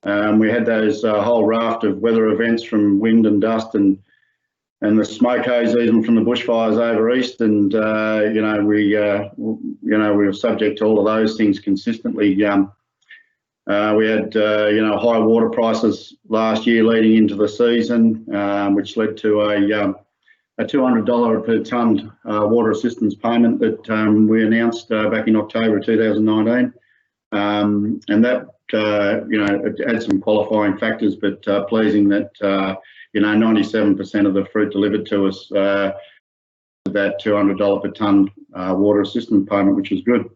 We had those whole raft of weather events from wind and dust and the smoke haze even from the bushfires over east, and we were subject to all of those things consistently. We had high water prices last year leading into the season, which led to a $200 per tonne water assistance payment that we announced back in October 2019, and that it had some qualifying factors, but pleasing that 97% of the fruit delivered to us that $200 per tonne water assistance payment, which was good.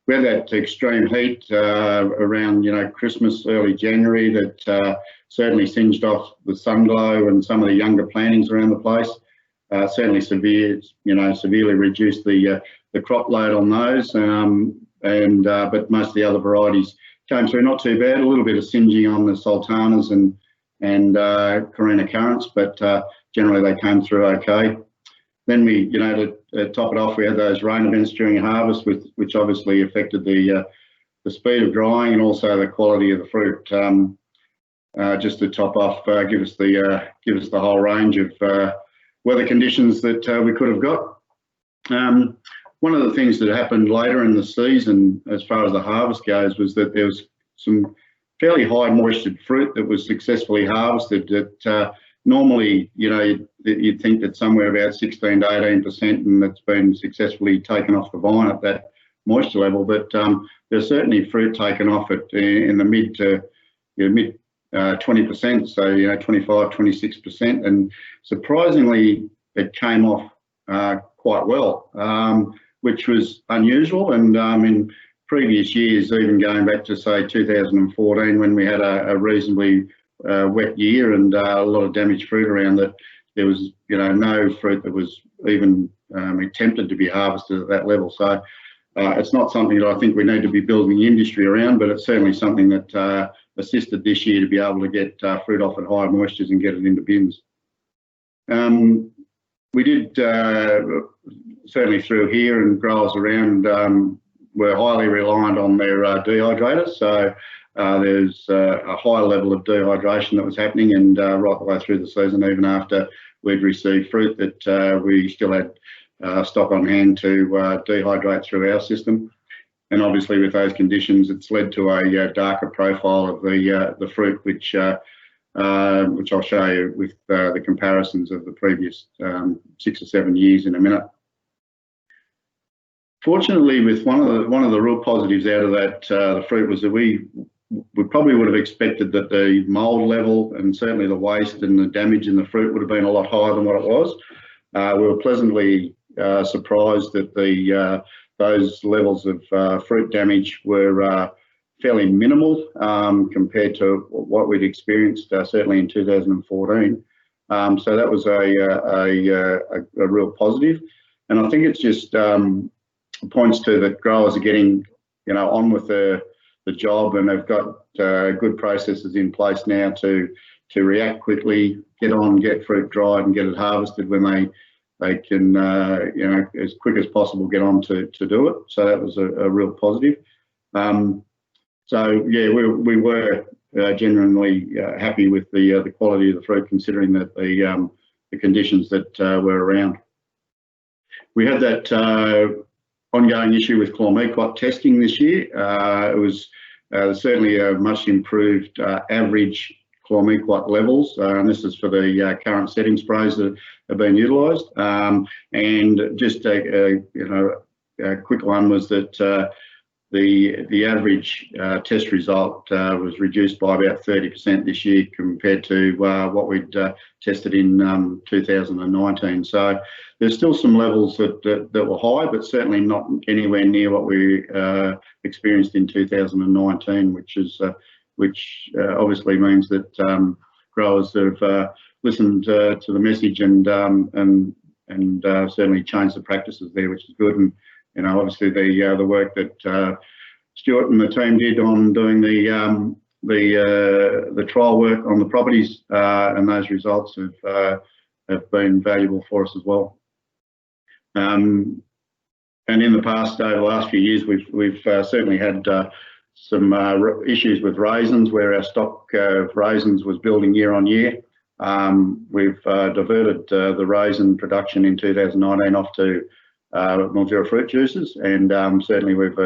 We had that extreme heat around Christmas, early January, that certainly singed off the sun glow and some of the younger plantings around the place. Certainly severely reduced the crop load on those, but most of the other varieties came through not too bad. A little bit of singeing on the sultanas and Carina currants, but generally they came through okay. Then we, to top it off, we had those rain events during harvest, which obviously affected the speed of drying and also the quality of the fruit. Just to top off, give us the whole range of weather conditions that we could have got. One of the things that happened later in the season, as far as the harvest goes, was that there was some fairly high moistured fruit that was successfully harvested. That normally, you'd think that somewhere about 16 to 18%, and that's been successfully taken off the vine at that moisture level. But there's certainly fruit taken off in the mid 20%, so 25, 26%, and surprisingly, it came off quite well, which was unusual. And in previous years, even going back to say 2014, when we had a reasonably wet year and a lot of damaged fruit around, that there was no fruit that was even attempted to be harvested at that level. So it's not something that I think we need to be building the industry around, but it's certainly something that assisted this year to be able to get fruit off at higher moistures and get it into bins. We did certainly through here, and growers around were highly reliant on their dehydrators. So there's a high level of dehydration that was happening, and right the way through the season, even after we'd received fruit, that we still had stock on hand to dehydrate through our system. And obviously with those conditions, it's led to a darker profile of the fruit, which I'll show you with the comparisons of the previous 6 or 7 years in a minute. Fortunately, with one of the real positives out of that the fruit was that we probably would have expected that the mould level and certainly the waste and the damage in the fruit would have been a lot higher than what it was. We were pleasantly surprised that those levels of fruit damage were fairly minimal compared to what we'd experienced certainly in 2014. So that was a real positive, and I think it's just points to that growers are getting on with the job, and they've got good processes in place now to react quickly, get fruit dried and get it harvested when they can as quick as possible get on to do it. So that was a real positive. So yeah, we were genuinely happy with the quality of the fruit, considering that the conditions that were around. We had that ongoing issue with chlormequat testing this year. It was certainly a much improved average chlormequat levels, and this is for the current setting sprays that have been utilised. And just a quick one was that the average test result was reduced by about 30% this year compared to what we'd tested in 2019. So there's still some levels that were high, but certainly not anywhere near what we experienced in 2019, which obviously means that growers have listened to the message and certainly changed the practices there, which is good. And obviously the work that Stuart and the team did on doing the trial work on the properties and those results have been valuable for us as well. And in the past, over the last few years, we've certainly had issues with raisins, where our stock of raisins was building year on year. We've diverted the raisin production in 2019 off to Mildura fruit juices, and certainly we've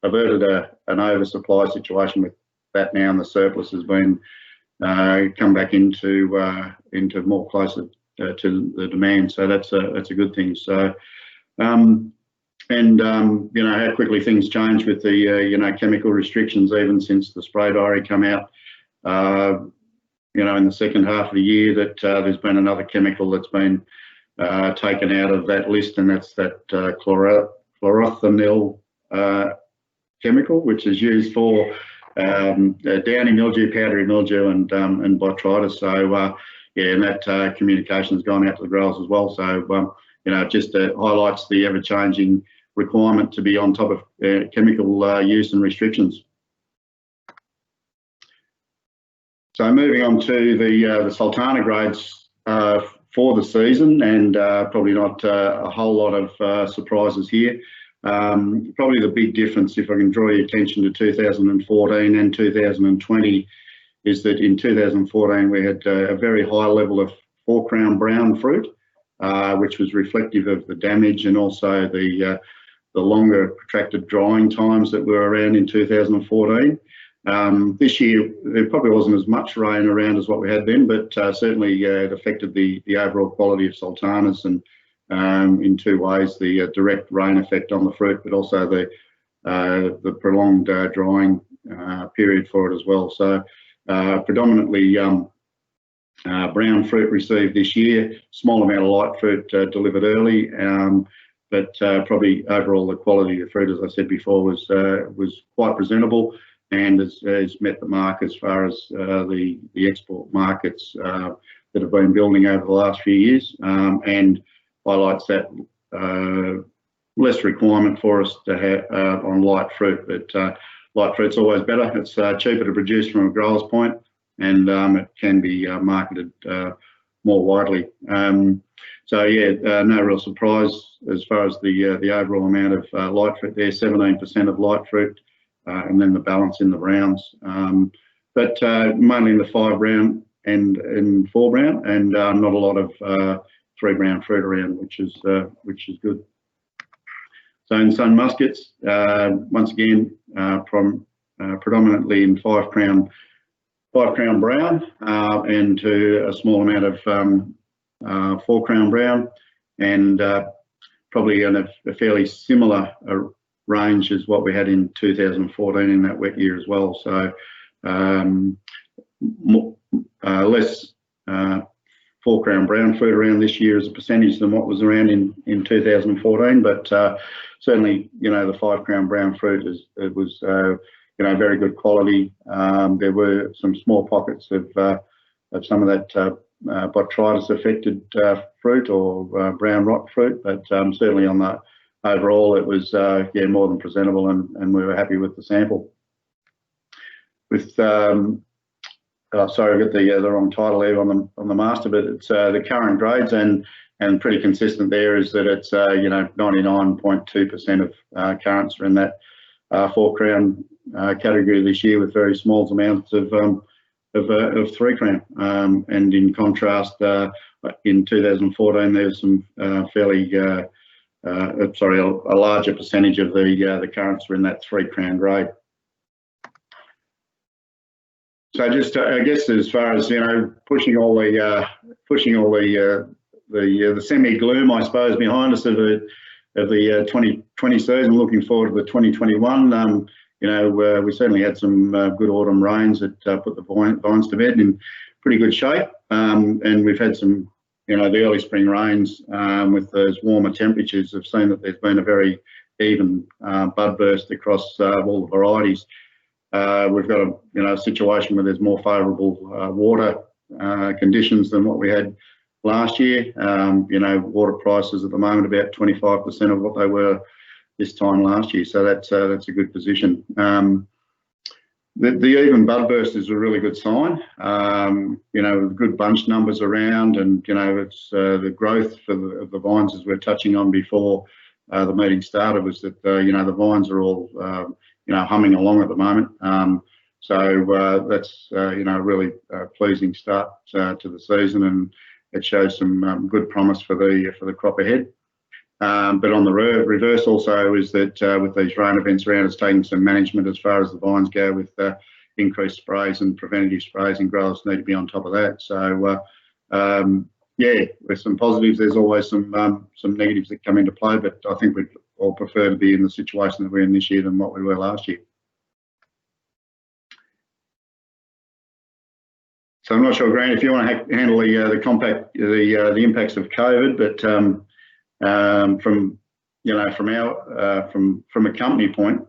averted an oversupply situation with that now, and the surplus has been come back into more closer to the demand. So that's a good thing. So you know how quickly things change with the you know, chemical restrictions, even since the spray diary come out. You know, in the second half of the year, that there's been another chemical that's been taken out of that list, and that's that chlorothalonil chemical, which is used for downy mildew, powdery mildew, and botrytis. So yeah, and that communication has gone out to the growers as well. So you know, it just highlights the ever-changing requirement to be on top of chemical use and restrictions. So moving on to the Sultana grades for the season, and probably not a whole lot of surprises here. Probably the big difference, if I can draw your attention to 2014 and 2020, is that in 2014 we had a very high level of 4-crown brown fruit, which was reflective of the damage, and also the longer protracted drying times that were around in 2014. This year there probably wasn't as much rain around as what we had then, but certainly it affected the overall quality of sultanas, and in two ways: the direct rain effect on the fruit, but also the prolonged drying period for it as well. So predominantly brown fruit received this year, small amount of light fruit delivered early, but probably overall the quality of the fruit, as I said before, was quite presentable, and has met the mark as far as the export markets that have been building over the last few years, and highlights that less requirement for us to have on light fruit. But light fruit's always better. It's cheaper to produce from a grower's point, and it can be marketed more widely. So yeah, no real surprise as far as the overall amount of light fruit there. 17% of light fruit, and then the balance in the browns, but mainly in the 5 brown and 4 brown, and not a lot of 3 brown fruit around, which is good. So in sun muskets, once again, predominantly in 5 crown brown, and to a small amount of 4 crown brown, and probably in a fairly similar range as what we had in 2014 in that wet year as well. So less 4 crown brown fruit around this year as a percentage than what was around in 2014, but certainly, you know, the 5 crown brown fruit was you know, very good quality. There were some small pockets of some of that botrytis affected fruit, or brown rot fruit, but certainly on the overall it was yeah, more than presentable, and we were happy with the sample. With sorry, I've got the wrong title there on the master, but it's the current grades, and pretty consistent there is that it's you know, 99.2% of currants are in that 4 crown category this year, with very small amounts of 3 crown. And in contrast, in 2014 there's some fairly sorry, a larger percentage of the currants were in that 3 crown grade. So just I guess as far as, you know, pushing all the semi gloom, I suppose, behind us of the 2020 season, looking forward to the 2021. You know, we certainly had some good autumn rains that put the vines to bed in pretty good shape, and we've had some, you know, the early spring rains with those warmer temperatures have seen that there's been a very even bud burst across all the varieties. We've got a situation where there's more favourable water conditions than what we had last year. You know, water prices at the moment about 25% of what they were this time last year, so that's a good position. The even bud burst is a really good sign. You know, good bunch numbers around, and you know, it's the growth of the vines, as we're touching on before the meeting started, was that you know, the vines are all humming along at the moment. So that's a really pleasing start to the season, and it shows some good promise for the crop ahead. But on the reverse also is that with these rain events around, it's taking some management as far as the vines go, with increased sprays and preventative sprays, and growers need to be on top of that. So with some positives, there's always some negatives that come into play, but I think we'd all prefer to be in the situation that we're in this year than what we were last year. So I'm not sure, Grant, if you want to handle the impacts of COVID, but from a company point,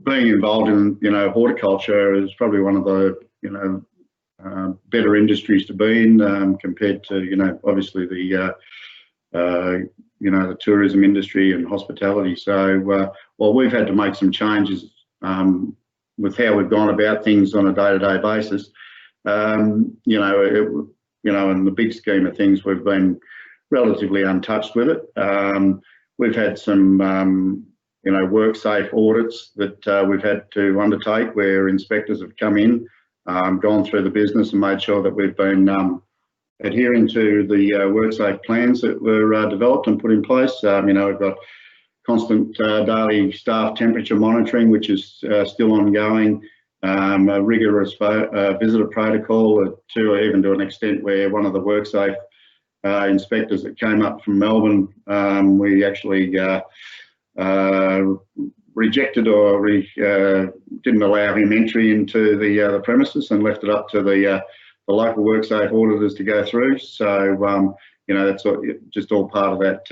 being involved in horticulture is probably one of the better industries to be in, compared to obviously the tourism industry and hospitality. So while we've had to make some changes with how we've gone about things on a day-to-day basis, in the big scheme of things, we've been relatively untouched with it. We've had some work safe audits that we've had to undertake, where inspectors have come in, gone through the business and made sure that we've been adhering to the work safe plans that were developed and put in place. We've got constant daily staff temperature monitoring, which is still ongoing, a rigorous visitor protocol, even to an extent where one of the work safe inspectors that came up from Melbourne, we actually rejected or didn't allow him entry into the premises and left it up to the local WorkSafe auditors to go through. So that's just all part of that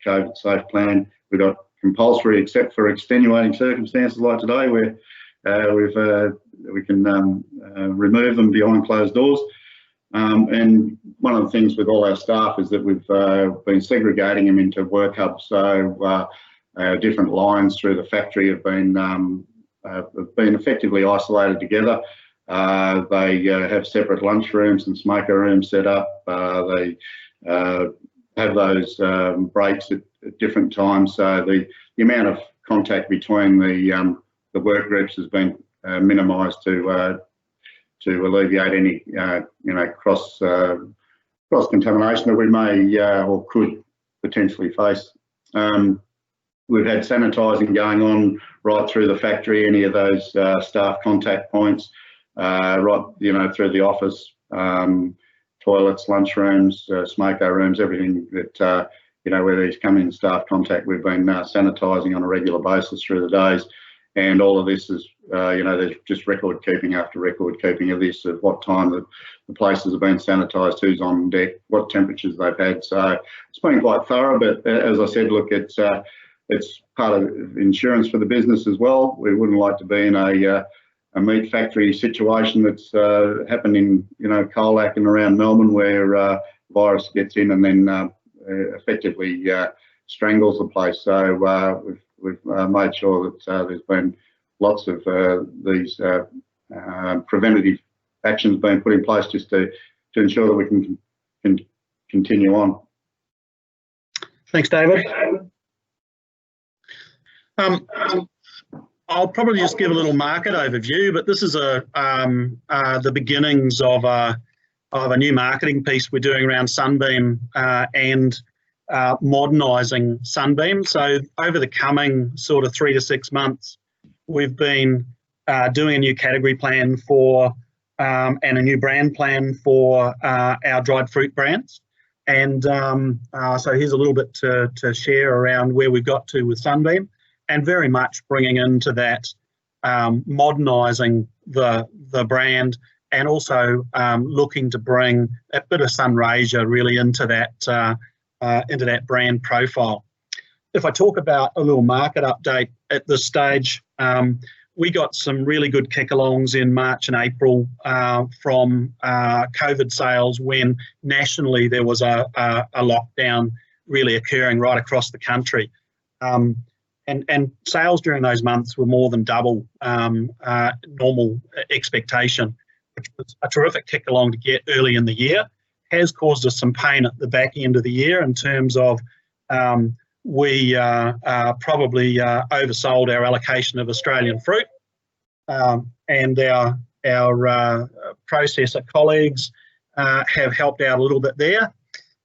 COVID safe plan. We've got compulsory, except for extenuating circumstances like today, where we can remove them behind closed doors. And one of the things with all our staff is that we've been segregating them into work hubs. So different lines through the factory have been effectively isolated together. They have separate lunch rooms and smoker rooms set up. They have those breaks at different times. So the amount of contact between the work groups has been minimised to alleviate any cross contamination that we may or could potentially face. We've had sanitising going on right through the factory, any of those staff contact points, right through the office, toilets, lunch rooms, smoker rooms, everything that where these come in staff contact, we've been sanitising on a regular basis through the days. And all of this is, there's just record keeping after record keeping of this, of what time the places have been sanitised, who's on deck, what temperatures they've had. So it's been quite thorough, but as I said, look, it's part of insurance for the business as well. We wouldn't like to be in a meat factory situation that's happened in Colac and around Melbourne, where virus gets in and then effectively strangles the place. So we've made sure that there's been lots of these preventative actions being put in place just to ensure that we can continue on. Thanks, David. I'll probably just give a little market overview, but this is the beginnings of a new marketing piece we're doing around Sunbeam and modernising Sunbeam. So over the coming sort of 3 to 6 months, we've been doing a new category plan and a new brand plan for our dried fruit brands. And so here's a little bit to share around where we've got to with Sunbeam, and very much bringing into that modernising the brand, and also looking to bring a bit of Sunraysia really into that brand profile. If I talk about a little market update at this stage, we got some really good kick-alongs in March and April from COVID sales, when nationally there was a lockdown really occurring right across the country. And sales during those months were more than double normal expectation, which was a terrific kick-along to get early in the year. Has caused us some pain at the back end of the year in terms of we probably oversold our allocation of Australian fruit, and our processor colleagues have helped out a little bit there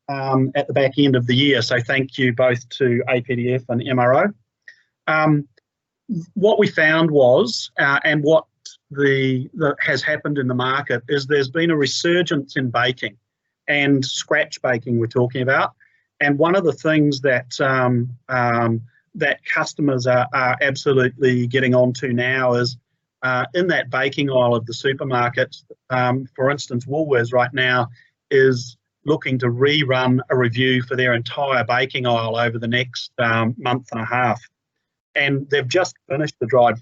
at the back end of the year. So thank you both to APDF and MRO. What we found was, and what has happened in the market, is there's been a resurgence in baking and scratch baking we're talking about. And one of the things that that customers are absolutely getting onto now is in that baking aisle of the supermarkets. For instance, Woolworths right now is looking to rerun a review for their entire baking aisle over the next month and a half. And they've just finished the dried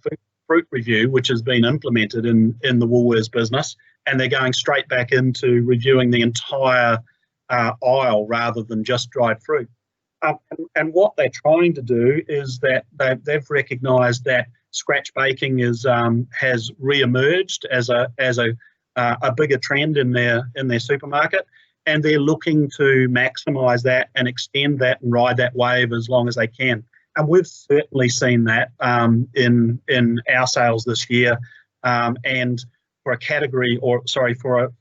fruit review, which has been implemented in the Woolworths business, and they're going straight back into reviewing the entire aisle rather than just dried fruit. And what they're trying to do is that they've recognised that scratch baking has re-emerged as a bigger trend in their supermarket, and they're looking to maximise that and extend that and ride that wave as long as they can. And we've certainly seen that in our sales this year, and for a category, or sorry, for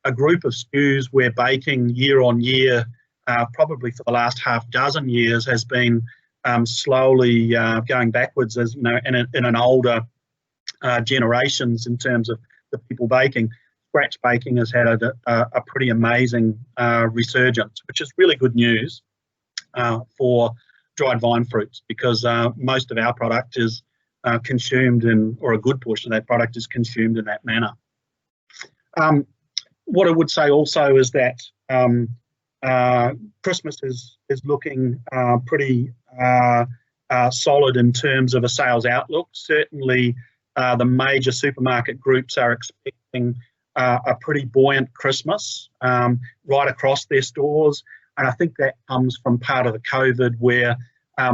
a group of SKUs where baking year on year, probably for the last half dozen years, has been slowly going backwards, as you know, in an older generations in terms of the people baking. Scratch baking has had a pretty amazing resurgence, which is really good news for dried vine fruits, because most of our product is consumed in, or a good portion of that product is consumed in that manner. What I would say also is that Christmas is looking pretty solid in terms of a sales outlook. Certainly the major supermarket groups are expecting a pretty buoyant Christmas right across their stores. And I think that comes from part of the COVID, where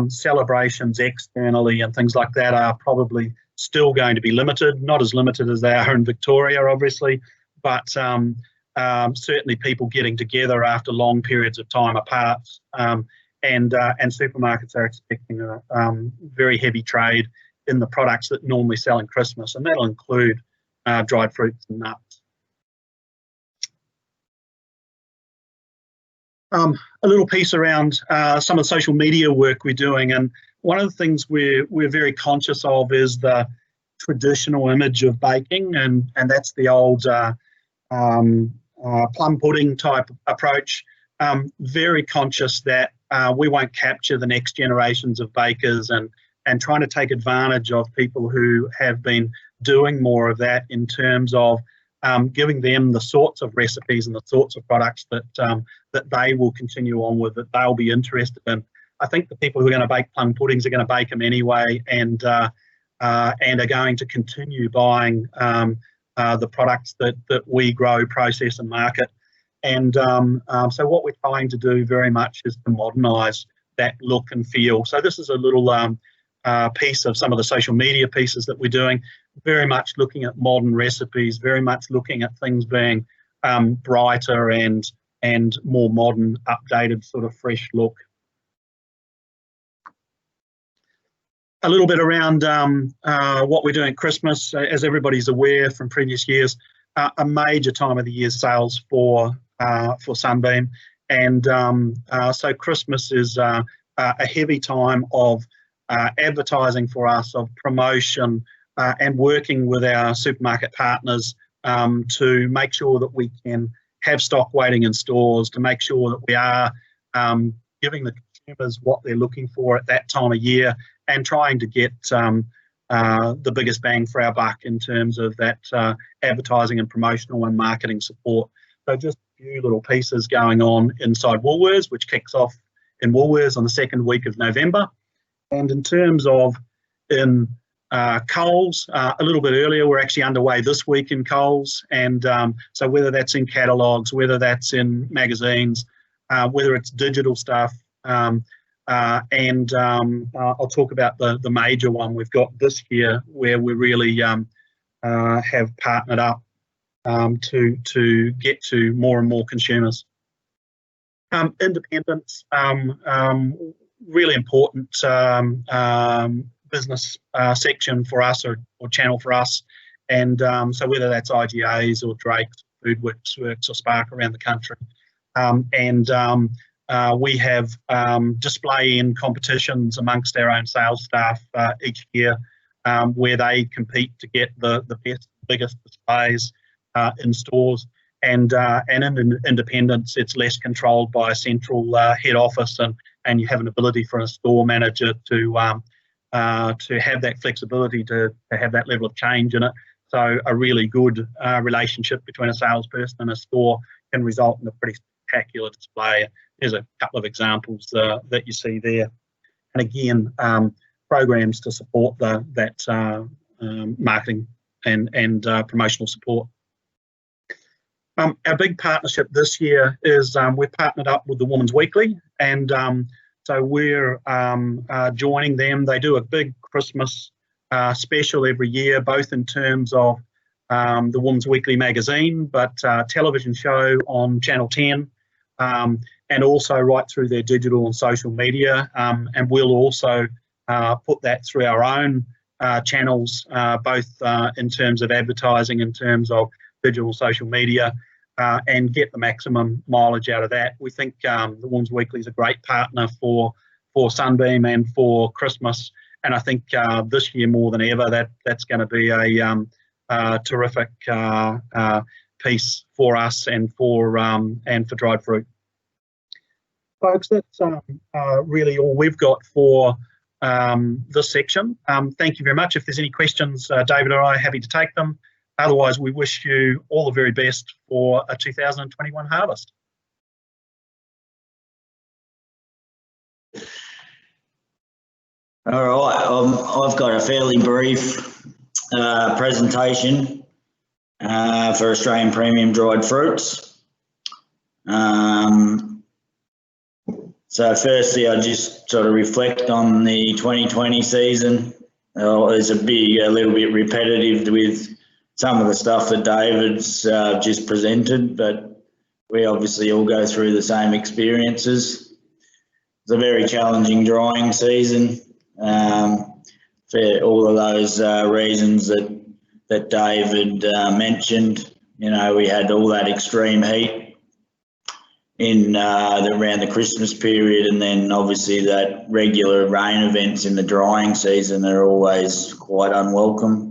celebrations externally and things like that are probably still going to be limited, not as limited as they are in Victoria, obviously, but certainly people getting together after long periods of time apart. And supermarkets are expecting a very heavy trade in the products that normally sell in Christmas, and that'll include dried fruits and nuts. A little piece around some of the social media work we're doing, and one of the things we're very conscious of is the traditional image of baking, and that's the old plum pudding type approach. Very conscious that we won't capture the next generations of bakers, and trying to take advantage of people who have been doing more of that in terms of giving them the sorts of recipes and the sorts of products that they will continue on with, that they'll be interested in. I think the people who are going to bake plum puddings are going to bake them anyway, and are going to continue buying the products that we grow, process and market. And so what we're trying to do very much is to modernise that look and feel. So this is a little piece of some of the social media pieces that we're doing, very much looking at modern recipes, very much looking at things being brighter and more modern, updated, sort of fresh look. A little bit around what we're doing at Christmas. As everybody's aware from previous years, a major time of the year sales for Sunbeam, and so Christmas is a heavy time of advertising for us, of promotion, and working with our supermarket partners to make sure that we can have stock waiting in stores, to make sure that we are giving the consumers what they're looking for at that time of year, and trying to get the biggest bang for our buck in terms of that advertising and promotional and marketing support. So just a few little pieces going on inside Woolworths, which kicks off in Woolworths on the second week of November. And in terms of in Coles, a little bit earlier, we're actually underway this week in Coles. And so whether that's in catalogues, whether that's in magazines, whether it's digital stuff, and I'll talk about the major one we've got this year, where we really have partnered up to get to more and more consumers. Independents, really important business section for us or channel for us. And so whether that's IGAs or Drake's, Foodworks or Spark around the country. We have display and competitions amongst our own sales staff each year where they compete to get the best, biggest displays in stores. And in independents, it's less controlled by a central head office, and you have an ability for a store manager to have that flexibility to have that level of change in it. So a really good relationship between a salesperson and a store can result in a pretty spectacular display. There's a couple of examples that you see there. And again, programs to support that marketing and promotional support. Our big partnership this year is we've partnered up with the Women's Weekly, and so we're joining them. They do a big Christmas special every year, both in terms of the Women's Weekly magazine, but television show on Channel 10, and also right through their digital and social media. And we'll also put that through our own channels, both in terms of advertising, in terms of digital social media, and get the maximum mileage out of that. We think the Women's Weekly is a great partner for Sunbeam and for Christmas. And I think this year more than ever, that's going to be a terrific piece for us and for dried fruit. Folks, that's really all we've got for this section. Thank you very much. If there's any questions, David or I are happy to take them. Otherwise, we wish you all the very best for a 2021 harvest. All right, I've got a fairly brief presentation for Australian Premium Dried Fruits. So firstly, I just sort of reflect on the 2020 season. It's a little bit repetitive with some of the stuff that David's just presented, but we obviously all go through the same experiences. It's a very challenging drying season for all of those reasons that David mentioned. You know, we had all that extreme heat in around the Christmas period, and then obviously that regular rain events in the drying season are always quite unwelcome.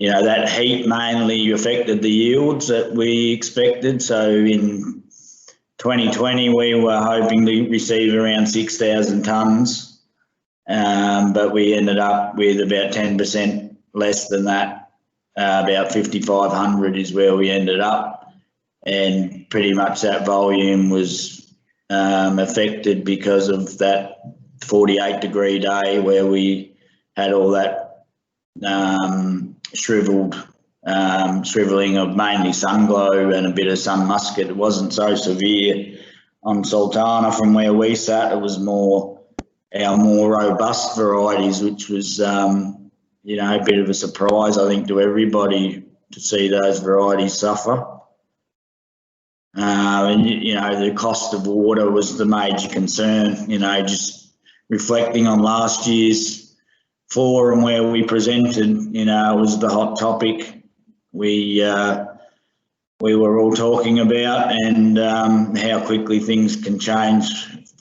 You know, that heat mainly affected the yields that we expected. So in 2020, we were hoping to receive around 6,000 tonnes, but we ended up with about 10% less than that. About 5,500 is where we ended up, and pretty much that volume was affected because of that 48-degree day where we had all that shriveling of mainly sunglow and a bit of sun musket. It wasn't so severe on Sultana from where we sat. It was more our more robust varieties, which was you know, a bit of a surprise, I think, to everybody to see those varieties suffer. And you know, the cost of water was the major concern. You know, just reflecting on last year's forum where we presented, you know, it was the hot topic we were all talking about, and how quickly things can change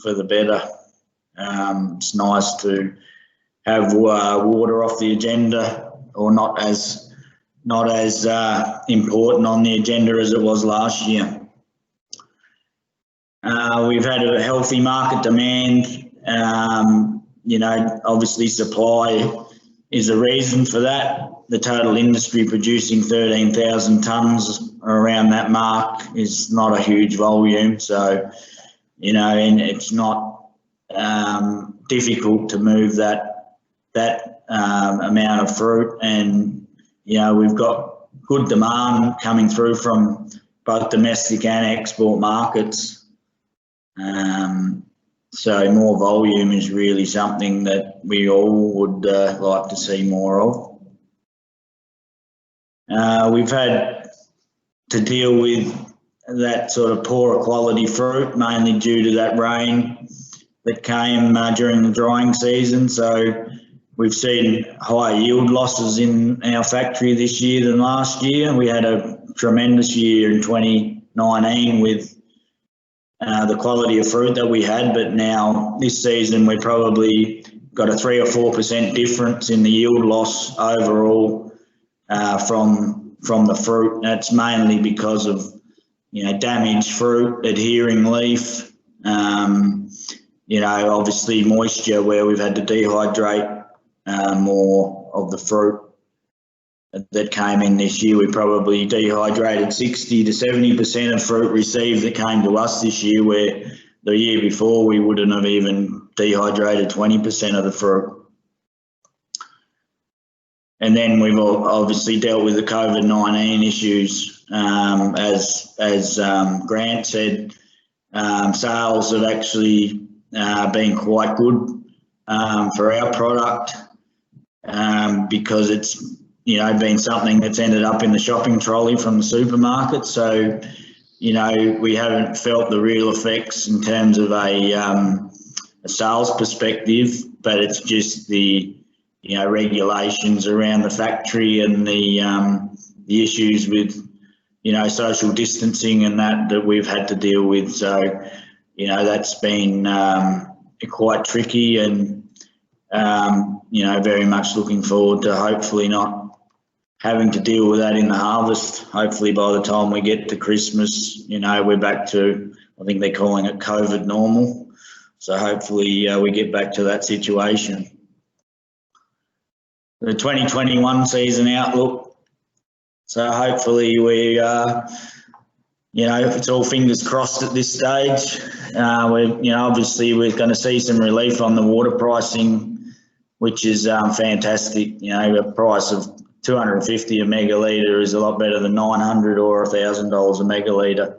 for the better. It's nice to have water off the agenda, or not as important on the agenda as it was last year. We've had a healthy market demand. You know, obviously supply is a reason for that. The total industry producing 13,000 tonnes around that mark is not a huge volume. So, you know, and it's not difficult to move that amount of fruit. And, you know, we've got good demand coming through from both domestic and export markets. So more volume is really something that we all would like to see more of. We've had to deal with that sort of poorer quality fruit, mainly due to that rain that came during the drying season. So we've seen higher yield losses in our factory this year than last year. We had a tremendous year in 2019 with the quality of fruit that we had, but now this season we probably got a 3 or 4% difference in the yield loss overall from the fruit. That's mainly because of damaged fruit, adhering leaf, obviously moisture, where we've had to dehydrate more of the fruit that came in this year. We probably dehydrated 60 to 70% of fruit received that came to us this year, where the year before we wouldn't have even dehydrated 20% of the fruit. And then we've obviously dealt with the COVID-19 issues. As Grant said, sales have actually been quite good for our product because it's been something that's ended up in the shopping trolley from the supermarket. So, we haven't felt the real effects in terms of a sales perspective, but it's just the regulations around the factory and the issues with social distancing and that we've had to deal with. So that's been quite tricky, and very much looking forward to hopefully not having to deal with that in the harvest. Hopefully by the time we get to Christmas, we're back to, I think they're calling it COVID normal. So hopefully we get back to that situation. The 2021 season outlook. So hopefully we, it's all fingers crossed at this stage. Obviously we're going to see some relief on the water pricing, which is fantastic. A price of $250 a megalitre is a lot better than $900 or $1,000 a megalitre.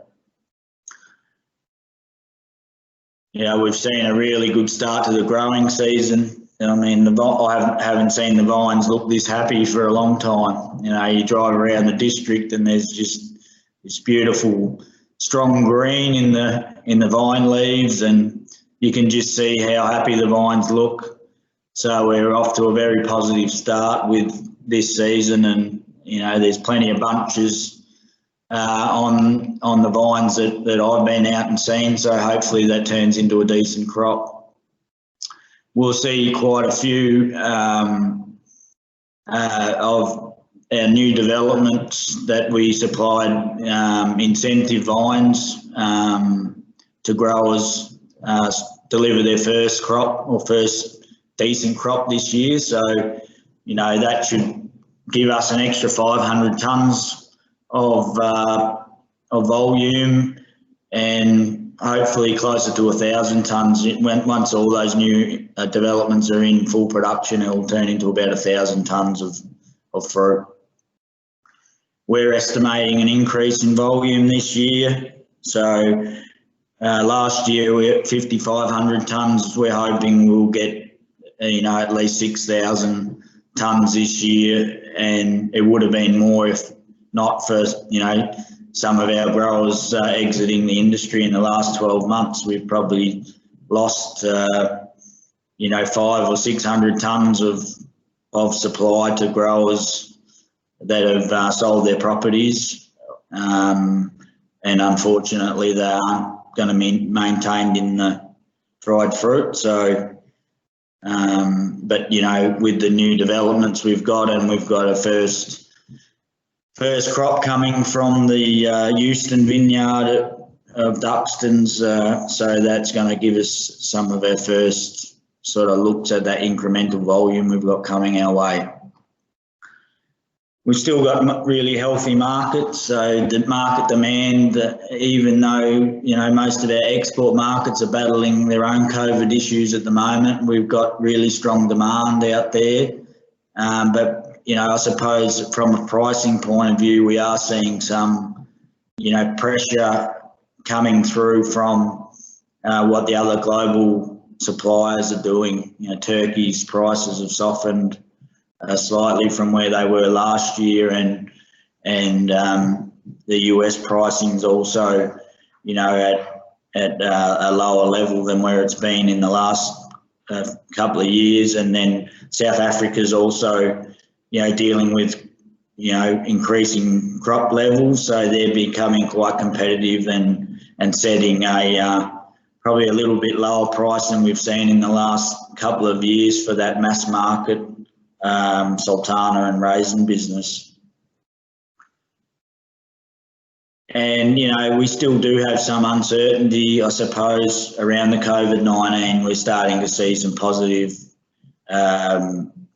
We've seen a really good start to the growing season. I mean, I haven't seen the vines look this happy for a long time. You drive around the district and there's just this beautiful, strong green in the vine leaves, and you can just see how happy the vines look. So we're off to a very positive start with this season, and there's plenty of bunches on the vines that I've been out and seen. So hopefully that turns into a decent crop. We'll see quite a few of our new developments that we supplied incentive vines to growers deliver their first crop or first decent crop this year. So, that should give us an extra 500 tonnes of volume, and hopefully closer to 1,000 tonnes. Once all those new developments are in full production, it will turn into about 1,000 tonnes of fruit. We're estimating an increase in volume this year. So last year we were at 5,500 tonnes. We're hoping we'll get at least 6,000 tonnes this year, and it would have been more if not for some of our growers exiting the industry in the last 12 months. We've probably lost 500 or 600 tonnes of supply to growers that have sold their properties, and unfortunately they aren't going to be maintained in the dried fruit. So but with the new developments we've got, and we've got a first crop coming from the Euston vineyard of Duxton's, so that's going to give us some of our first sort of looks at that incremental volume we've got coming our way. We've still got really healthy markets, so the market demand, even though most of our export markets are battling their own COVID issues at the moment, we've got really strong demand out there. But I suppose from a pricing point of view, we are seeing some pressure coming through from what the other global suppliers are doing. Turkey's prices have softened slightly from where they were last year, and the US pricing's also, you know, at a lower level than where it's been in the last couple of years. And then South Africa's also, you know, dealing with, you know, increasing crop levels, so they're becoming quite competitive and setting a probably a little bit lower price than we've seen in the last couple of years for that mass market sultana and raisin business. And, you know, we still do have some uncertainty, I suppose, around the COVID-19. We're starting to see some positive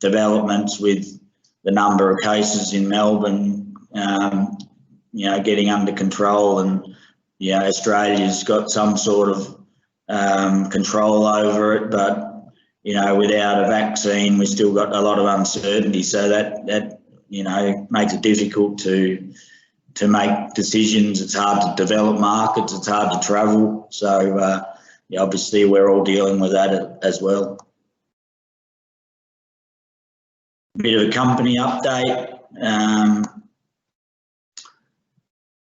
developments with the number of cases in Melbourne, you know, getting under control, and, you know, Australia's got some sort of control over it, but, you know, without a vaccine, we've still got a lot of uncertainty. So that you know, makes it difficult to make decisions. It's hard to develop markets. It's hard to travel. So, yeah, obviously, we're all dealing with that as well. Bit of a company update.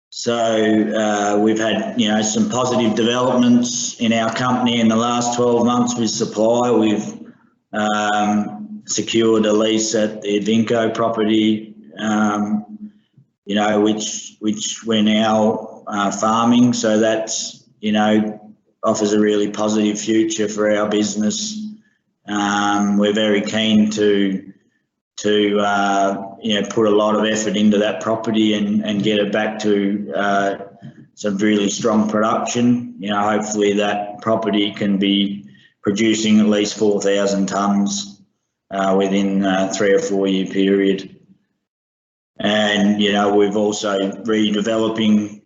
So we've had, you know, some positive developments in our company in the last 12 months with supply. We've secured a lease at the Advinco property, you know, which we're now farming. So that's, you know, offers a really positive future for our business. We're very keen to you know, put a lot of effort into that property and get it back to some really strong production. You know, hopefully that property can be producing at least 4,000 tonnes within a 3 or 4 year period. And, you know, we've also redeveloping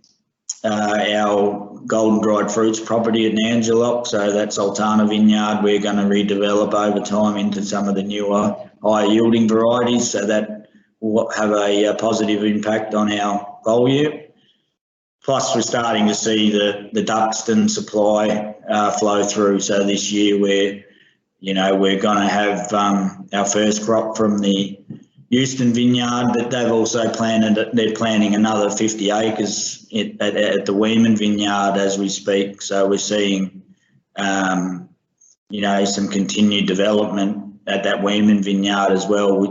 our golden dried fruits property at Nangelock. So that Sultana vineyard we're going to redevelop over time into some of the newer higher yielding varieties, so that will have a positive impact on our volume. Plus, we're starting to see the Duxton supply flow through. So this year we're going to have our first crop from the Euston vineyard, but they've also they're planting another 50 acres at the Weeman vineyard as we speak. So we're seeing, you know, some continued development at that Weeman vineyard as well,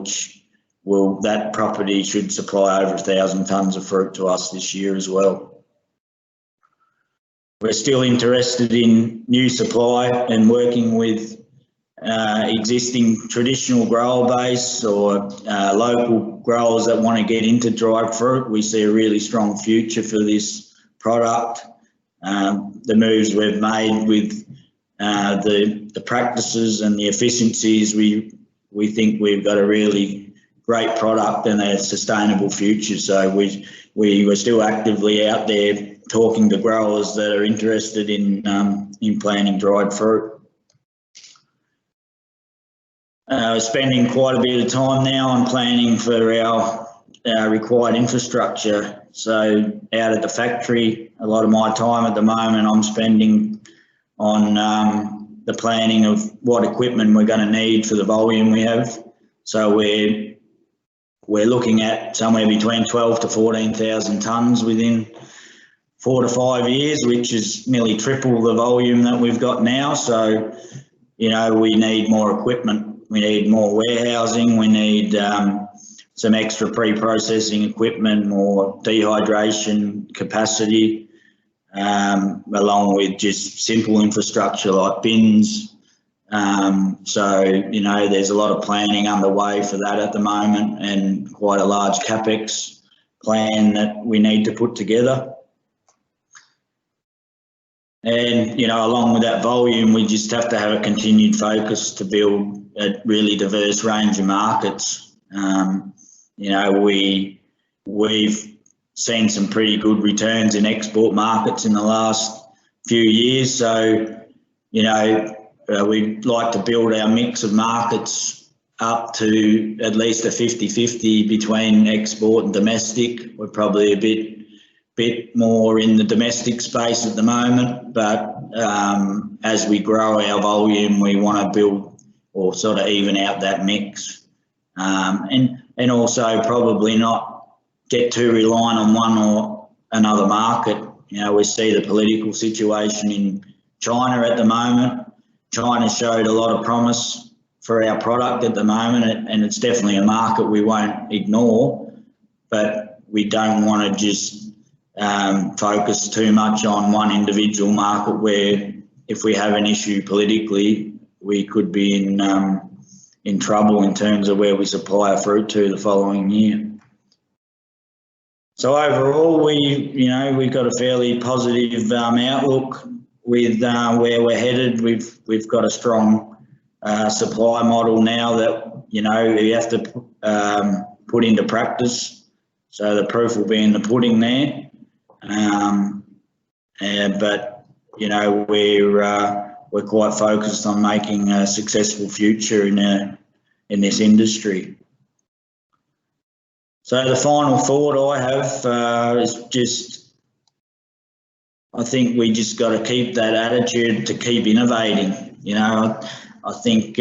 that property should supply over 1,000 tonnes of fruit to us this year as well. We're still interested in new supply and working with existing traditional grower base or local growers that want to get into dried fruit. We see a really strong future for this product. The moves we've made with the practices and the efficiencies, we think we've got a really great product and a sustainable future. So we're still actively out there talking to growers that are interested in planting dried fruit. We're spending quite a bit of time now on planning for our required infrastructure. So out at the factory, a lot of my time at the moment I'm spending on the planning of what equipment we're going to need for the volume we have. So we're looking at somewhere between 12 to 14,000 tonnes within 4 to 5 years, which is nearly triple the volume that we've got now. So, you know, we need more equipment. We need more warehousing. We need some extra pre-processing equipment, more dehydration capacity, along with just simple infrastructure like bins. So, you know, there's a lot of planning underway for that at the moment and quite a large CapEx plan that we need to put together. And, you know, along with that volume, we just have to have a continued focus to build a really diverse range of markets. You know, we've seen some pretty good returns in export markets in the last few years. So, you know, we'd like to build our mix of markets up to at least a 50-50 between export and domestic. We're probably a bit more in the domestic space at the moment, but as we grow our volume, we want to build or sort of even out that mix, and also probably not get too reliant on one or another market. You know, we see the political situation in China at the moment. China showed a lot of promise for our product at the moment, and it's definitely a market we won't ignore, but we don't want to just focus too much on one individual market where if we have an issue politically, we could be in trouble in terms of where we supply our fruit to the following year. So overall, we've got a fairly positive outlook with where we're headed. We've got a strong supply model now that we have to put into practice. So the proof will be in the pudding there. But we're quite focused on making a successful future in this industry. So the final thought I have is just, I think we just got to keep that attitude to keep innovating. I think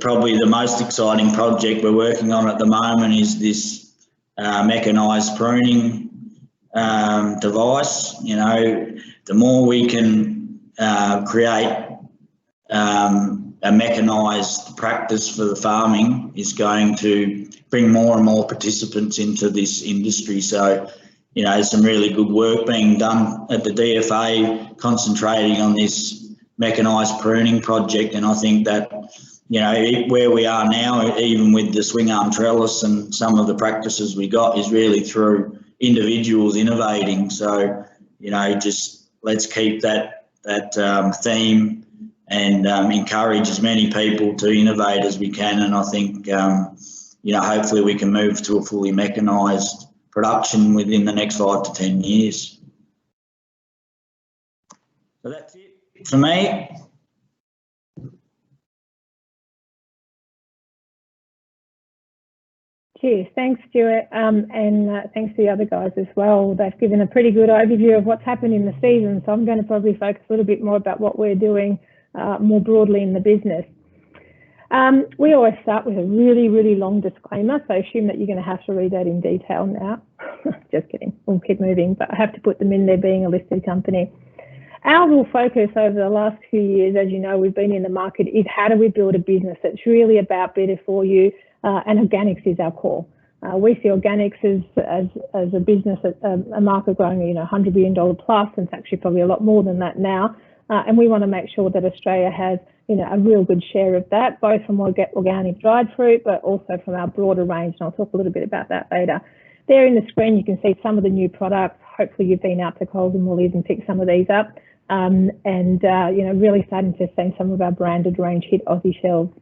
probably the most exciting project we're working on at the moment is this mechanised pruning device. The more we can create a mechanised practice for the farming is going to bring more and more participants into this industry. So, there's some really good work being done at the DFA concentrating on this mechanised pruning project. And I think that, where we are now, even with the swing arm trellis and some of the practices we got, is really through individuals innovating. So, just let's keep that theme and encourage as many people to innovate as we can. And I think, hopefully we can move to a fully mechanised production within the next 5 to 10 years. So that's it for me. Cheers. Thanks, Stuart, and thanks to the other guys as well. They've given a pretty good overview of what's happened in the season, so I'm going to probably focus a little bit more about what we're doing more broadly in the business. We always start with a really, really long disclaimer, so I assume that you're going to have to read that in detail now. Just kidding, we'll keep moving, but I have to put them in there being a listed company. Our real focus over the last few years, as you know, we've been in the market, is how do we build a business that's really about better for you, and organics is our core. We see organics as a business, a market growing, $100 billion plus, and it's actually probably a lot more than that now. And we want to make sure that Australia has, a real good share of that, both from organic dried fruit, but also from our broader range. And I'll talk a little bit about that later. There in the screen, you can see some of the new products. Hopefully you've been out to Coles and Woolies and picked some of these up. Really starting to see some of our branded range hit Aussie shelves.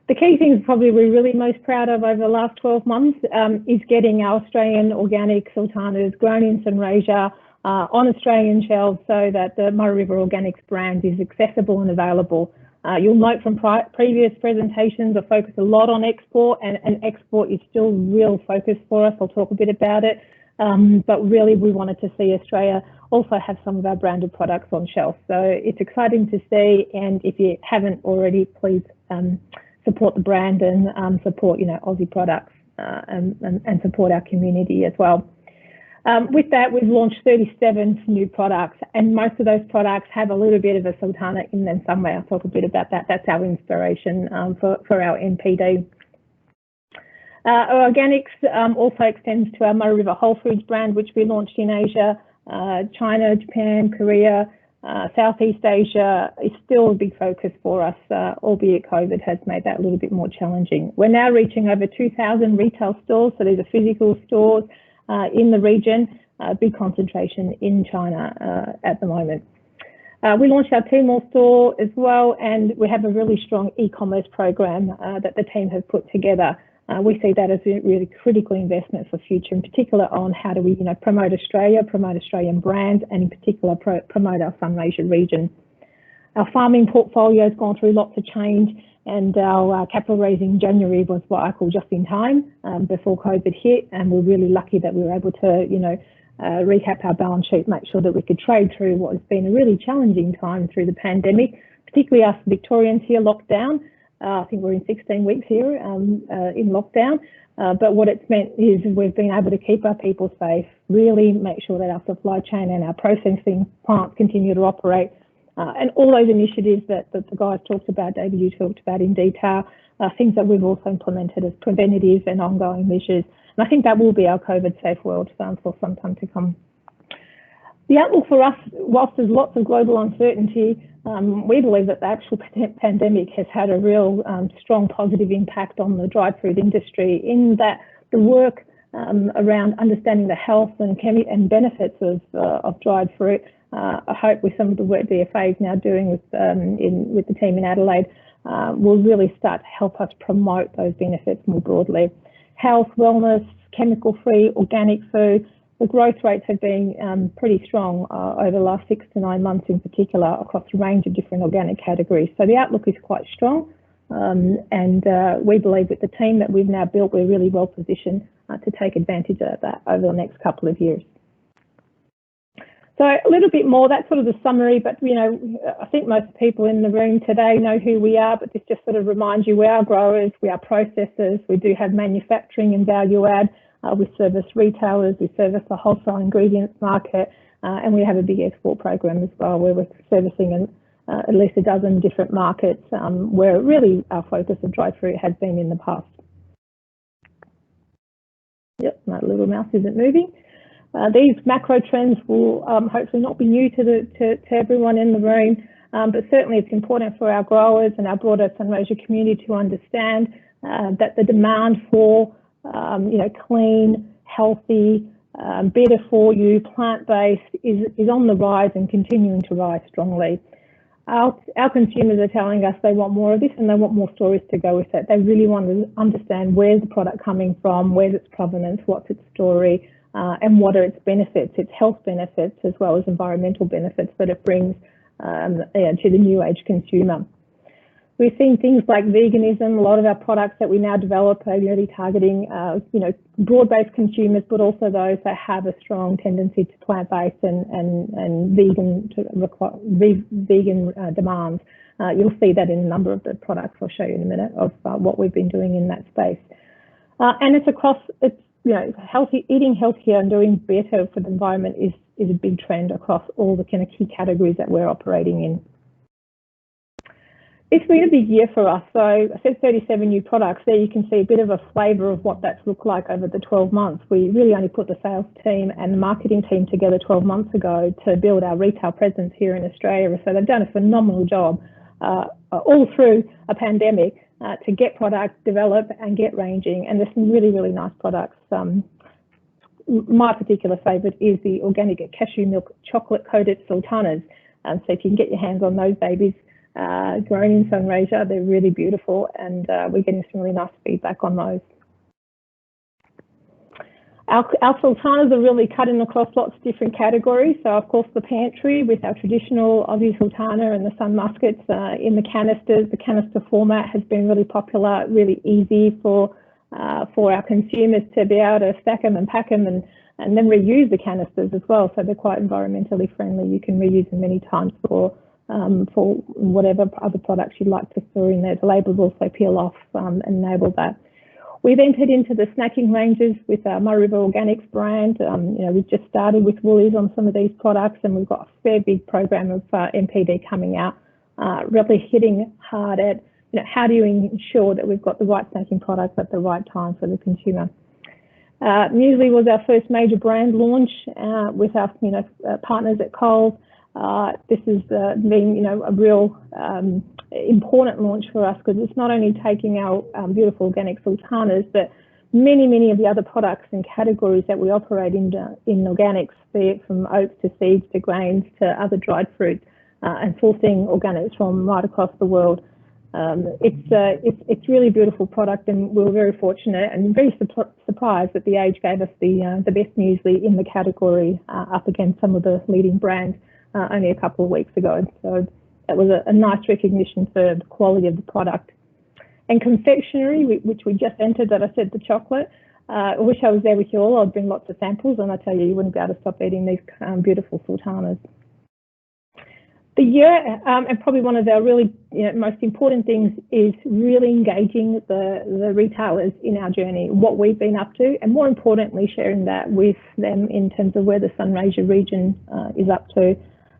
The key things probably we're really most proud of over the last 12 months is getting our Australian organic sultanas grown in St. Rasia on Australian shelves so that the Murray River Organics brand is accessible and available. You'll note from previous presentations, I focus a lot on export, and export is still real focus for us. I'll talk a bit about it. But really we wanted to see Australia also have some of our branded products on shelf. So it's exciting to see, and if you haven't already, please support the brand and support Aussie products and support our community as well. With that, we've launched 37 new products, and most of those products have a little bit of a sultana in them somewhere. I'll talk a bit about that. That's our inspiration for our NPD. Our organics also extends to our Murray River Whole Foods brand, which we launched in Asia, China, Japan, Korea, Southeast Asia is still a big focus for us, albeit COVID has made that a little bit more challenging. We're now reaching over 2,000 retail stores, so these are physical stores in the region, big concentration in China at the moment. We launched our Tmall store as well, and we have a really strong e-commerce program that the team has put together. We see that as a really critical investment for future, in particular on how do we promote Australia, promote Australian brands, and in particular promote our Sunbeam region. Our farming portfolio has gone through lots of change, and our capital raising in January was what I call just in time before COVID hit, and we're really lucky that we were able to recap our balance sheet, make sure that we could trade through what has been a really challenging time through the pandemic, particularly us Victorians here locked down. I think we're in 16 weeks here in lockdown. But what it's meant is we've been able to keep our people safe, really make sure that our supply chain and our processing plants continue to operate. And all those initiatives that the guys talked about, David, you talked about in detail, things that we've also implemented as preventative and ongoing measures. And I think that will be our COVID safe world for some time to come. The outlook for us, whilst there's lots of global uncertainty, we believe that the actual pandemic has had a real strong positive impact on the dried fruit industry, in that the work around understanding the health and benefits of dried fruit, I hope with some of the work DFA is now doing with the team in Adelaide, will really start to help us promote those benefits more broadly. Health, wellness, chemical-free, organic food. The growth rates have been pretty strong over the last 6 to 9 months in particular across a range of different organic categories. So the outlook is quite strong, and we believe with the team that we've now built, we're really well positioned to take advantage of that over the next couple of years. So a little bit more, that's sort of the summary, but I think most people in the room today know who we are, but this just sort of reminds you we are growers, we are processors, we do have manufacturing and value add. We service retailers, we service the wholesale ingredients market, and we have a big export program as well, where we're servicing at least a dozen different markets, where really our focus of dried fruit has been in the past. Yep, my little mouse isn't moving. These macro trends will hopefully not be new to everyone in the room, but certainly it's important for our growers and our broader Sunraysia community to understand that the demand for clean, healthy, better for you, plant-based is on the rise and continuing to rise strongly. Our consumers are telling us they want more of this and they want more stories to go with it. They really want to understand where's the product coming from, where's its provenance, what's its story, and what are its benefits, its health benefits, as well as environmental benefits that it brings to the new age consumer. We've seen things like veganism. A lot of our products that we now develop are really targeting, broad-based consumers, but also those that have a strong tendency to plant-based and vegan demands. You'll see that in a number of the products I'll show you in a minute of what we've been doing in that space. And it's across, eating healthier and doing better for the environment is a big trend across all the kind of key categories that we're operating in. It's been a big year for us. So I said 37 new products. There you can see a bit of a flavour of what that's looked like over the 12 months. We really only put the sales team and the marketing team together 12 months ago to build our retail presence here in Australia. So they've done a phenomenal job all through a pandemic to get product, develop and get ranging. And there's some really, really nice products. My particular favourite is the organic cashew milk chocolate coated sultanas. So if you can get your hands on those babies, grown in Sunraysia, they're really beautiful, and we're getting some really nice feedback on those. Our sultanas are really cutting across lots of different categories. So of course the pantry with our traditional Aussie sultana and the sun muskets in the canisters. The canister format has been really popular, really easy for our consumers to be able to stack them and pack them and then reuse the canisters as well. So they're quite environmentally friendly. You can reuse them many times for whatever other products you'd like to store in there. The labels also peel off and enable that. We've entered into the snacking ranges with our Murray River Organics brand. We've just started with Woolies on some of these products, and we've got a fair big program of MPD coming out, really hitting hard at how do you ensure that we've got the right snacking products at the right time for the consumer. Muesli was our first major brand launch with our partners at Coles. This has been, a real important launch for us, because it's not only taking our beautiful organic sultanas, but many of the other products and categories that we operate in organics, be it from oats to seeds to grains to other dried fruit, and sourcing organics from right across the world. It's really beautiful product, and we were very fortunate and very surprised that The Age gave us the best muesli in the category up against some of the leading brands only a couple of weeks ago. So that was a nice recognition for the quality of the product. And confectionery, which we just entered, that I said, the chocolate. I wish I was there with you all. I'd bring lots of samples, and I tell you, you wouldn't be able to stop eating these beautiful sultanas. The year, and probably one of our really most important things, is really engaging the retailers in our journey, what we've been up to, and more importantly, sharing that with them in terms of where the Sunraysia region is up to.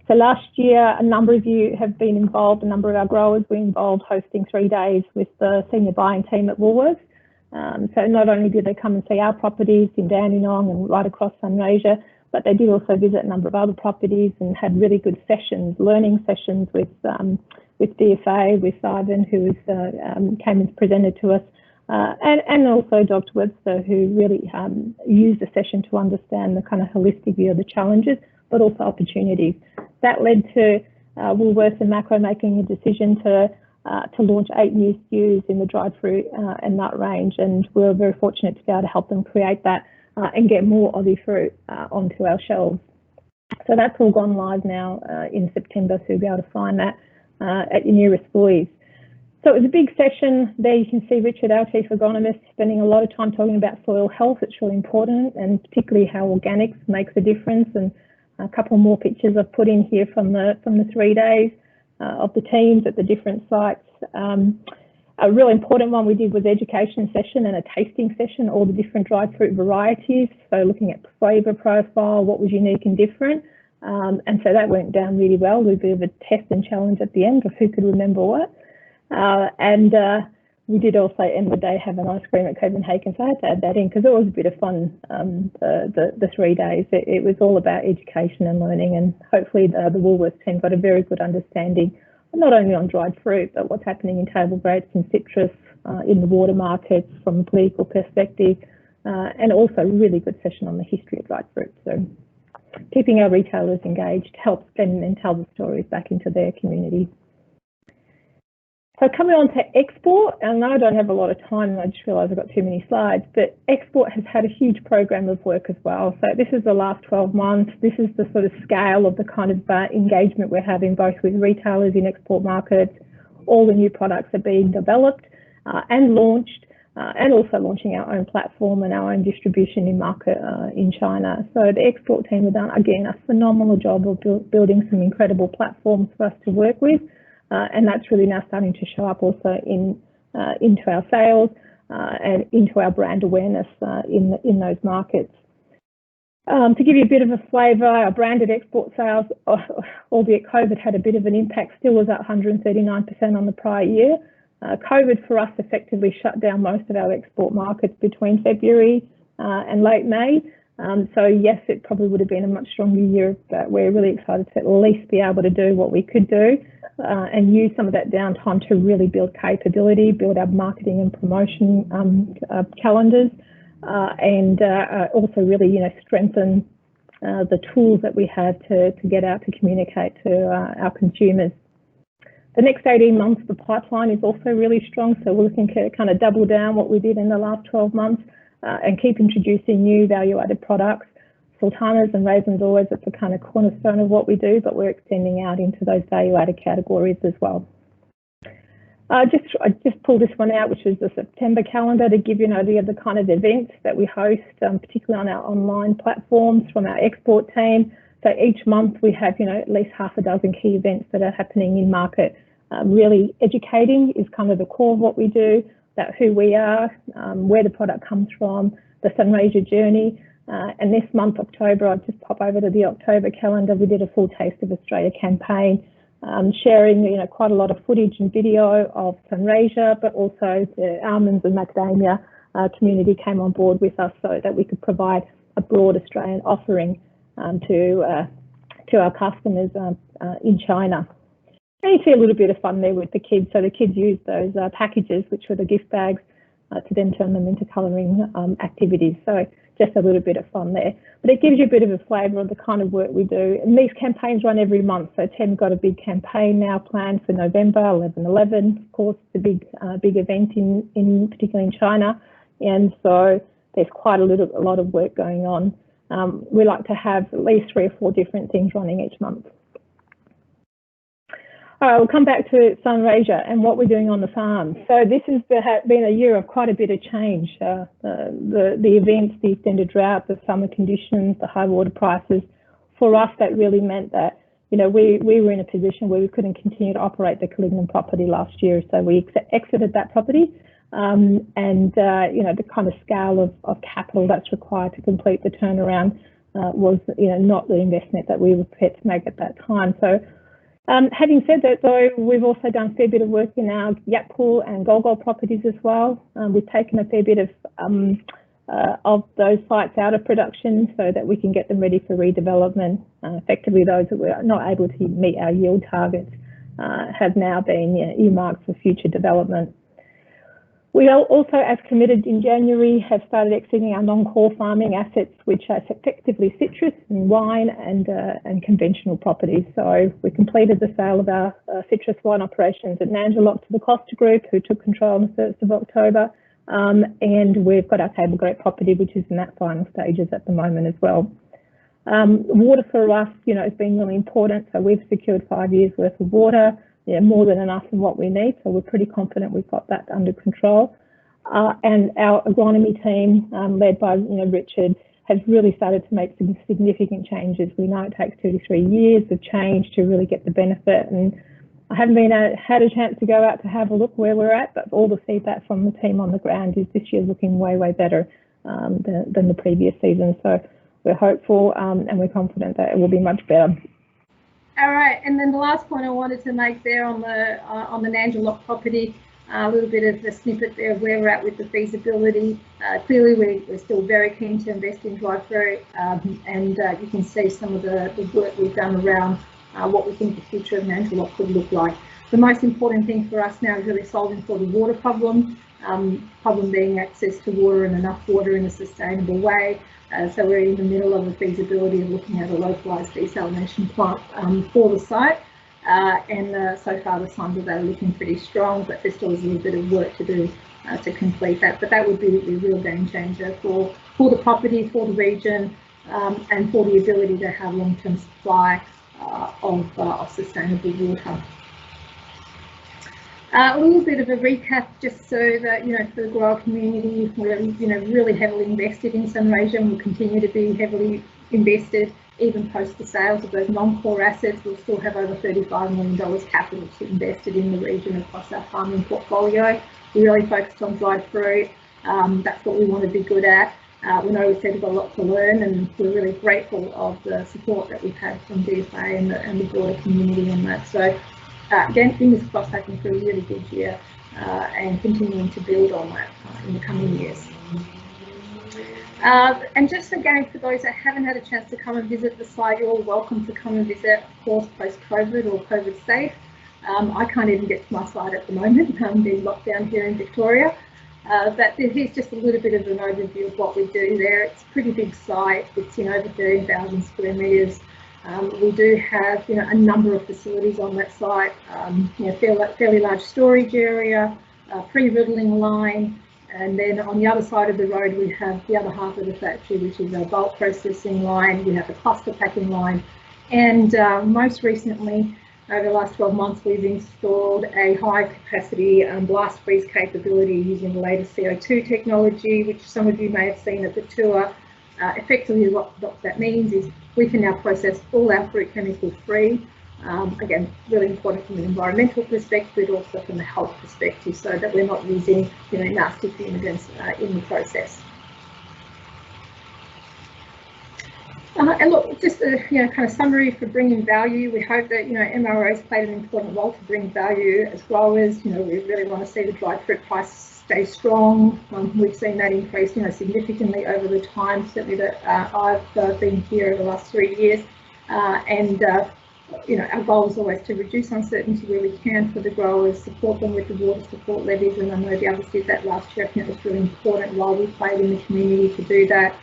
So last year, a number of you have been involved, a number of our growers were involved hosting 3 days with the senior buying team at Woolworths. So not only did they come and see our properties in Dandenong and right across Sunraysia, but they did also visit a number of other properties and had really good sessions, learning sessions with DFA, with Ivan, who came and presented to us, and also Dr. Webster, who really used the session to understand the kind of holistic view of the challenges, but also opportunities. That led to Woolworths and Macro making a decision to launch 8 new SKUs in the dried fruit and nut range, and we were very fortunate to be able to help them create that and get more Aussie fruit onto our shelves. So that's all gone live now in September, so you'll be able to find that at your nearest Woolies. So it was a big session. There you can see Richard, our chief agronomist, spending a lot of time talking about soil health. It's really important, and particularly how organics makes a difference. And a couple more pictures I've put in here from the 3 days of the teams at the different sites. A really important one we did was education session and a tasting session, all the different dried fruit varieties. So looking at flavour profile, what was unique and different. And so that went down really well. We did a bit of a test and challenge at the end of who could remember what. And we did also end the day have an ice cream at Copenhagen. So I had to add that in because it was a bit of fun, the 3 days. It was all about education and learning, and hopefully the Woolworths team got a very good understanding not only on dried fruit, but what's happening in table grapes and citrus in the water markets from a political perspective, and also a really good session on the history of dried fruit. So keeping our retailers engaged helps them then tell the stories back into their community. So coming on to export, and I don't have a lot of time, and I just realised I've got too many slides, but export has had a huge program of work as well. So this is the last 12 months. This is the sort of scale of the kind of engagement we're having both with retailers in export markets. All the new products are being developed and launched, and also launching our own platform and our own distribution in market in China. So the export team have done, again, a phenomenal job of building some incredible platforms for us to work with. And that's really now starting to show up also into our sales and into our brand awareness in those markets. To give you a bit of a flavour, our branded export sales, albeit COVID had a bit of an impact, still was at 139% on the prior year. COVID for us effectively shut down most of our export markets between February and late May. So yes, it probably would have been a much stronger year, but we're really excited to at least be able to do what we could do and use some of that downtime to really build capability, build our marketing and promotion calendars, and also really, strengthen the tools that we have to get out to communicate to our consumers. The next 18 months, the pipeline is also really strong, so we're looking to kind of double down what we did in the last 12 months. And keep introducing new value-added products. Sultanas and raisins always at the kind of cornerstone of what we do, but we're extending out into those value-added categories as well. I just pulled this one out, which is the September calendar, to give you an idea of the kind of events that we host, particularly on our online platforms from our export team. So each month we have, at least half a dozen key events that are happening in market. Really educating is kind of the core of what we do. About who we are, where the product comes from, the Sunraysia journey. And this month, October, I'll just pop over to the October calendar. We did a full Taste of Australia campaign, sharing quite a lot of footage and video of Sunraysia, but also the almonds and macadamia community came on board with us so that we could provide a broad Australian offering to our customers in China. And you see a little bit of fun there with the kids. So the kids used those packages, which were the gift bags, to then turn them into colouring activities. So just a little bit of fun there. But it gives you a bit of a flavour of the kind of work we do. And these campaigns run every month. So TEM's got a big campaign now planned for November, 11/11. Of course, it's a big event particularly in China. And so there's quite a lot of work going on. We like to have at least 3 or 4 different things running each month. All right, we'll come back to Sunraysia and what we're doing on the farm. So this has been a year of quite a bit of change. The events, the extended drought, the summer conditions, the high water prices. For us, that really meant that you know, we were in a position where we couldn't continue to operate the Calignan property last year, so we exited that property. You know, the kind of scale of capital that's required to complete the turnaround was, you know, not the investment that we were prepared to make at that time. So having said that, though, we've also done a fair bit of work in our Yakpool and Golgol properties as well. We've taken a fair bit of those sites out of production so that we can get them ready for redevelopment. Effectively, those that were not able to meet our yield targets have now been, you know, earmarked for future development. We also, as committed in January, have started exiting our non-core farming assets, which are effectively citrus and wine and conventional properties. So we completed the sale of our citrus wine operations at Nanjalock to the Costa Group, who took control on the 1st of October. And we've got our Table Grape property, which is in that final stages at the moment as well. Water for us, you know, has been really important. So we've secured 5 years worth of water. Yeah, more than enough in what we need, so we're pretty confident we've got that under control. And our agronomy team, led by, you know, Richard, has really started to make some significant changes. We know it takes 2 to 3 years of change to really get the benefit, and I haven't had a chance to go out to have a look where we're at, but all the feedback from the team on the ground is this year's looking way better than the previous season. So we're hopeful and we're confident that it will be much better. All right, and then the last point I wanted to make there on the Nanjalock property, a little bit of a snippet there of where we're at with the feasibility. Clearly, we're still very keen to invest in dry fruit, and you can see some of the work we've done around what we think the future of Nanjalock could look like. The most important thing for us now is really solving for the water problem, problem being access to water and enough water in a sustainable way. So we're in the middle of the feasibility of looking at a localised desalination plant for the site, and so far the signs of that are looking pretty strong, but there still is a little bit of work to do to complete that. But that would be a real game changer for the property, for the region, and for the ability to have long-term supply of sustainable water. A little bit of a recap, just so that, you know, for the grower community, we're, you know, really heavily invested in Sunraysia and will continue to be heavily invested even post the sales of those non-core assets. We'll still have over $35 million capital to invested in the region across our farming portfolio. We really focused on dried fruit. That's what we want to be good at. We know we've got a lot to learn, and we're really grateful of the support that we've had from DFA and the broader community on that. So again, fingers crossed, taking through a really good year and continuing to build on that in the coming years. And just again, for those that haven't had a chance to come and visit the site, you're all welcome to come and visit, of course, post-COVID or COVID safe. I can't even get to my site at the moment, being locked down here in Victoria. But here's just a little bit of an overview of what we do there. It's a pretty big site. It's in over 13,000 square metres. We do have, you know, a number of facilities on that site. You know, fairly large storage area, pre-riddling line, and then on the other side of the road we have the other half of the factory, which is a bulk processing line. We have a cluster packing line, and most recently, over the last 12 months, we've installed a high capacity blast freeze capability using the latest CO2 technology, which some of you may have seen at the tour. Effectively, what that means is we can now process all our fruit chemical free. Again, really important from an environmental perspective, but also from a health perspective, so that we're not using, you know, nasty fumigants in the process. And look, just a, you know, kind of summary for bringing value. We hope that, you know, MRO's played an important role to bring value as growers. You know, we really want to see the dried fruit price stay strong. We've seen that increase, you know, significantly over the time, certainly that I've been here over the last 3 years. You know, our goal is always to reduce uncertainty where we can for the growers, support them with the water support levies, and I know the others did that last year. I think it was really important while we played in the community to do that.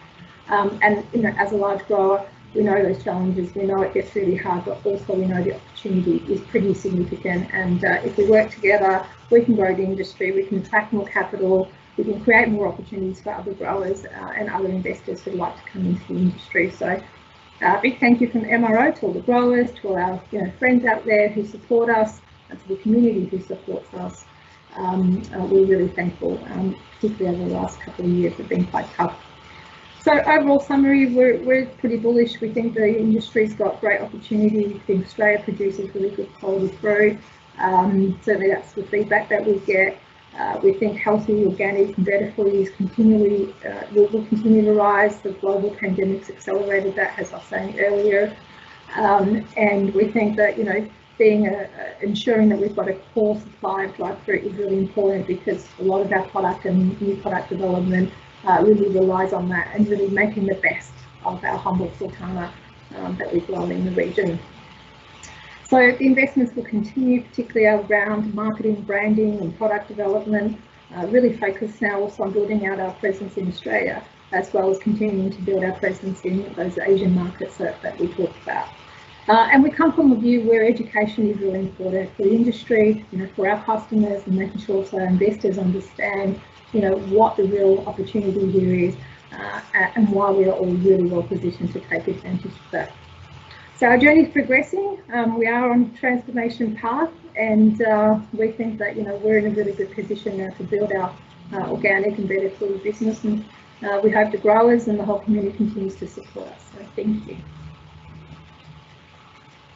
And, you know, as a large grower, we know those challenges, we know it gets really hard, but also we know the opportunity is pretty significant. And if we work together, we can grow the industry, we can attract more capital, we can create more opportunities for other growers and other investors who'd like to come into the industry. So big thank you from MRO to all the growers, to all our, you know, friends out there who support us, and to the community who supports us. We're really thankful, particularly over the last couple of years have been quite tough. So overall summary, we're pretty bullish. We think the industry's got great opportunity. We think Australia produces really good quality fruit. Certainly that's the feedback that we get. We think healthy, organic, and better food is will continue to rise. The global pandemic's accelerated that, as I was saying earlier. And we think that, you know, ensuring that we've got a core supply of dried fruit is really important, because a lot of our product and new product development really relies on that, and really making the best of our humble sultana that we grow in the region. So the investments will continue, particularly around marketing, branding and product development, really focused now also on building out our presence in Australia, as well as continuing to build our presence in those Asian markets that we talked about. And we come from a view where education is really important for the industry, you know, for our customers, and making sure also our investors understand, you know, what the real opportunity here is, and why we are all really well positioned to take advantage of that. So our journey is progressing. We are on a transformation path, and we think that, you know, we're in a really good position now to build our organic and better food business, and we hope the growers and the whole community continues to support us. So thank you.